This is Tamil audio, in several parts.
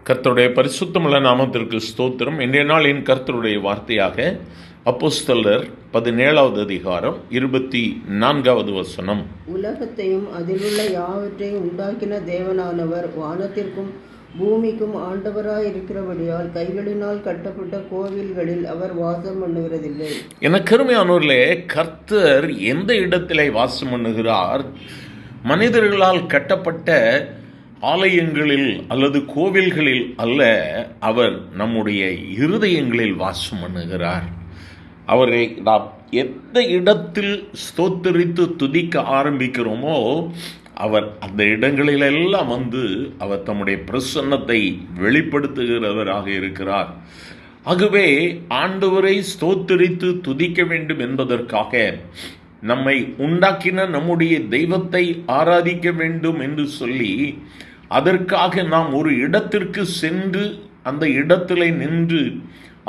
கர்த்தருடைய பரிசுத்தமுள்ள நாமத்திற்கு ஸ்தோத்திரம். இன்றைய நாளின் கர்த்தருடைய வார்த்தையாக அப்போஸ்தலர் 17வது அதிகாரம் 24வது வசனம். உலகத்தையும் அதிலுள்ள யாவற்றையும் உண்டாக்கின தேவனானவர் வானத்திற்கும் பூமிக்கும் ஆண்டவராயிருக்கிறபடியால் கைகளினால் கட்டப்பட்ட கோவில்களில் அவர் வாசம் பண்ணுகிறதில்லை. எனக்கு அருமையானோர்களே, கர்த்தர் எந்த இடத்திலே வாசம் பண்ணுகிறார்? மனிதர்களால் கட்டப்பட்ட ஆலயங்களில் அல்லது கோவில்களில் அல்ல, அவர் நம்முடைய இருதயங்களில் வாசம் பண்ணுகிறார். அவரை நாம் எந்த இடத்தில் ஸ்தோத்தரித்து துதிக்க ஆரம்பிக்கிறோமோ அவர் அந்த இடங்களிலெல்லாம் வந்து அவர் தம்முடைய பிரசன்னத்தை வெளிப்படுத்துகிறவராக இருக்கிறார். ஆகவே ஆண்டவரை ஸ்தோத்தரித்து துதிக்க வேண்டும் என்பதற்காக நம்மை உண்டாக்கின நம்முடைய தெய்வத்தை ஆராதிக்க வேண்டும் என்று சொல்லி அதற்காக நாம் ஒரு இடத்திற்கு சென்று அந்த இடத்திலே நின்று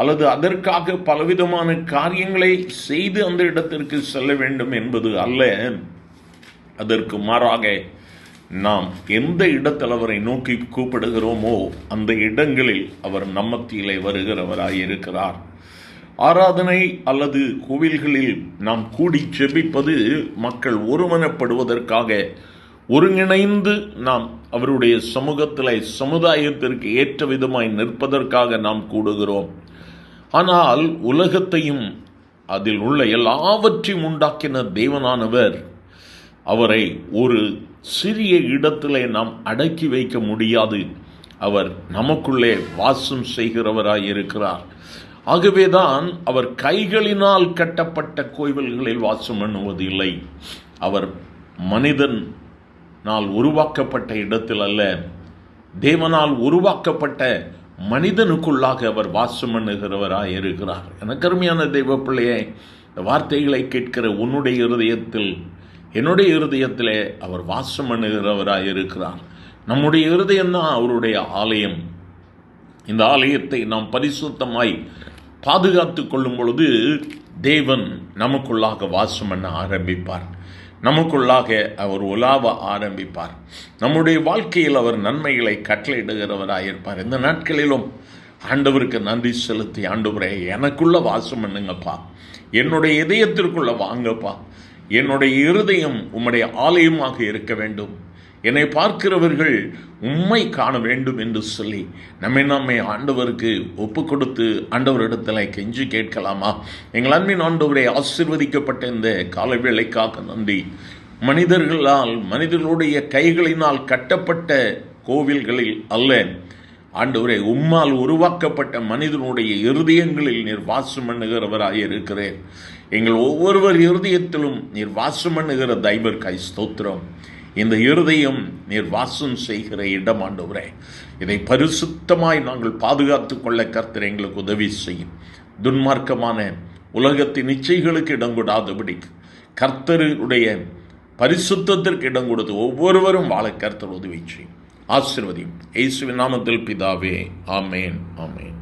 அல்லது அதற்காக பலவிதமான காரியங்களை செய்து அந்த இடத்திற்கு செல்ல வேண்டும் என்பது அல்ல. அதற்கு மாறாக நாம் எந்த இடத்தில் அவரை நோக்கி கூப்பிடுகிறோமோ அந்த இடங்களில் அவர் நம்மத்திலே வருகிறவராயிருக்கிறார். ஆராதனை அல்லது கோவில்களில் நாம் கூடி ஜெபிப்பது மக்கள் ஒருமனப்படுவதற்காக, ஒருங்கிணைந்து நாம் அவருடைய சமூகத்தில் சமுதாயத்திற்கு ஏற்ற விதமாய் நிற்பதற்காக நாம் கூடுகிறோம். ஆனால் உலகத்தையும் அதில் உள்ள எல்லாவற்றையும் உண்டாக்கின தேவனானவர் அவரை ஒரு சிறிய இடத்திலே நாம் அடக்கி வைக்க முடியாது. அவர் நமக்குள்ளே வாசம் செய்கிறவராய் இருக்கிறார். ஆகவேதான் அவர் கைகளினால் கட்டப்பட்ட கோவில்களில் வாசம் பண்ணுவதில்லை. அவர் மனிதனால் உருவாக்கப்பட்ட இடத்தில் அல்ல, தேவனால் உருவாக்கப்பட்ட மனிதனுக்குள்ளாக அவர் வாசம் பண்ணுகிறவராய் இருக்கிறார். எனக்கு அருமையான தெய்வ பிள்ளையே, இந்த வார்த்தைகளை கேட்கிற உன்னுடைய இருதயத்தில், என்னுடைய இருதயத்திலே அவர் வாசம் பண்ணுகிறவராய் இருக்கிறார். நம்முடைய இருதயம்தான் அவருடைய ஆலயம். இந்த ஆலயத்தை நாம் பரிசுத்தமாய் பாதுகாத்து கொள்ளும் பொழுது தேவன் நமக்குள்ளாக வாசம் பண்ண ஆரம்பிப்பார். நமக்குள்ளாக அவர் உலாவ ஆரம்பிப்பார். நம்முடைய வாழ்க்கையில் அவர் நன்மைகளை கட்டளையிடுகிறவராயிருப்பார். இந்த நாட்களிலும் ஆண்டவருக்கு நன்றி செலுத்தி, ஆண்டவரே எனக்குள்ள வாசம் பண்ணுங்கப்பா, என்னுடைய இதயத்திற்குள்ள வாங்கப்பா, என்னுடைய இருதயம் உம்முடைய ஆலயமாக இருக்க வேண்டும், என்னை பார்க்கிறவர்கள் உம்மை காண வேண்டும் என்று சொல்லி நம்மை ஆண்டவருக்கு ஒப்பு கொடுத்து ஆண்டவரிடத்தில் கெஞ்சி கேட்கலாமா? எங்கள் அன்பின் ஆண்டவரை, ஆசீர்வதிக்கப்பட்ட இந்த காலவேளைக்காக நன்றி. மனிதர்களுடைய கைகளினால் கட்டப்பட்ட கோவில்களில் அல்ல ஆண்டவரே, உம்மால் உருவாக்கப்பட்ட மனிதனுடைய இருதயங்களில் நீர் வாசம் பண்ணுகிறவராக இருக்கிறேன். எங்கள் ஒவ்வொருவர் இருதயத்திலும் நீர் வாசம் பண்ணுகிற தெய்வர்க்காய் ஸ்தோத்திரம். இந்த இருதயம் நீர் வாசம் செய்கிற இடம் ஆண்டவரே, இதை பரிசுத்தமாய் நாங்கள் பாதுகாத்து கொள்ள கர்த்தர் எங்களுக்கு உதவி செய்யும். துன்மார்க்கமான உலகத்தின் இச்சைகளுக்கு இடம் கொடாதபடி கர்த்தருடைய பரிசுத்தத்திற்கு இடம் கொடுத்து ஒவ்வொருவரும் வாழ கர்த்தர் உதவி செய்யும். ஆசீர்வதியும். இயேசுவின் நாமத்தில் பிதாவே, ஆமேன், ஆமேன்.